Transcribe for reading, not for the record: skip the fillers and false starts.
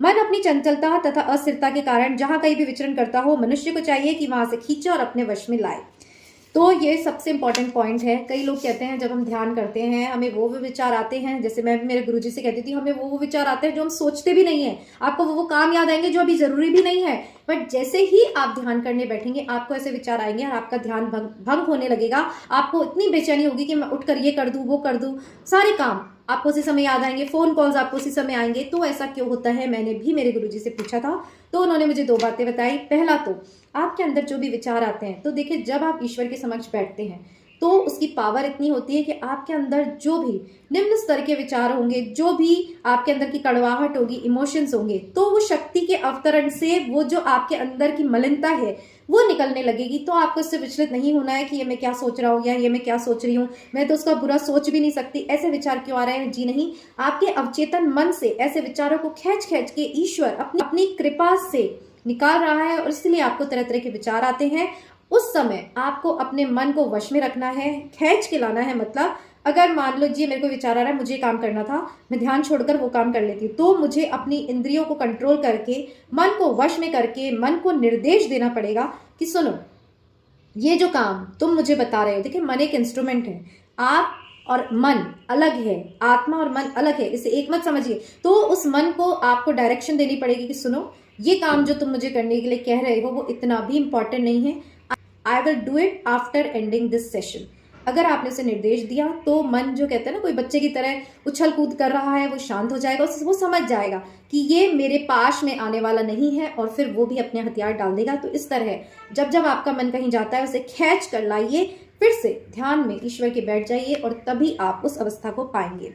मन अपनी चंचलता तथा अस्थिरता के कारण जहां कहीं भी विचरण करता हो, मनुष्य को चाहिए कि वहां से खींचे और अपने वश में लाए। तो ये सबसे इंपॉर्टेंट पॉइंट है। कई लोग कहते हैं जब हम ध्यान करते हैं हमें वो विचार आते हैं, जैसे मैं मेरे गुरुजी से कहती थी, हमें वो विचार आते हैं जो हम सोचते भी नहीं है। आपको वो काम याद आएंगे जो अभी जरूरी भी नहीं है, बट जैसे ही आप ध्यान करने बैठेंगे आपको ऐसे विचार आएंगे और आपका ध्यान भंग होने लगेगा। आपको इतनी बेचैनी होगी कि मैं उठकर ये कर दूं, वो कर दूं, सारे काम आपको उसी समय याद आएंगे, फोन कॉल्स आपको उसी समय आएंगे। तो ऐसा क्यों होता है? मैंने भी मेरे गुरुजी से पूछा था, तो उन्होंने मुझे 2 बातें बताई। पहला तो आपके अंदर जो भी विचार आते हैं, तो देखिए जब आप ईश्वर के समक्ष बैठते हैं तो उसकी पावर इतनी होती है कि आपके अंदर जो भी निम्न स्तर के विचार होंगे, जो भी आपके अंदर की कड़वाहट होगी, इमोशंस होंगे, तो वो शक्ति के अवतरण से वो जो आपके अंदर की मलिनता है वो निकलने लगेगी। तो आपको इससे विचलित नहीं होना है कि ये मैं क्या सोच रहा हूँ या ये मैं क्या सोच रही हूँ, मैं तो उसका बुरा सोच भी नहीं सकती, ऐसे विचार क्यों आ रहे हैं। जी नहीं, आपके अवचेतन मन से ऐसे विचारों को खींच खींच के ईश्वर अपनी कृपा से निकाल रहा है और इसलिए आपको तरह तरह के विचार आते हैं। उस समय आपको अपने मन को वश में रखना है, खींच के लाना है। मतलब अगर मान लो जी मेरे को विचार आ रहा है, मुझे काम करना था, मैं ध्यान छोड़कर वो काम कर लेती हूँ, तो मुझे अपनी इंद्रियों को कंट्रोल करके मन को वश में करके मन को निर्देश देना पड़ेगा कि सुनो ये जो काम तुम मुझे बता रहे हो, देखिए मन एक इंस्ट्रूमेंट है, आप और मन अलग है, आत्मा और मन अलग है, इसे एक मत समझिए। तो उस मन को आपको डायरेक्शन देनी पड़ेगी कि सुनो ये काम जो तुम मुझे करने के लिए कह रहे हो वो इतना भी इंपॉर्टेंट नहीं है, I will do it after ending this session. अगर आपने उसे निर्देश दिया तो मन जो कहते हैं ना कोई बच्चे की तरह उछल कूद कर रहा है, वो शांत हो जाएगा, वो समझ जाएगा कि ये मेरे पास में आने वाला नहीं है और फिर वो भी अपने हथियार डाल देगा। तो इस तरह जब जब आपका मन कहीं जाता है उसे खींच कर लाइए, फिर से ध्यान में ईश्वर के बैठ जाइए और तभी आप उस अवस्था को पाएंगे।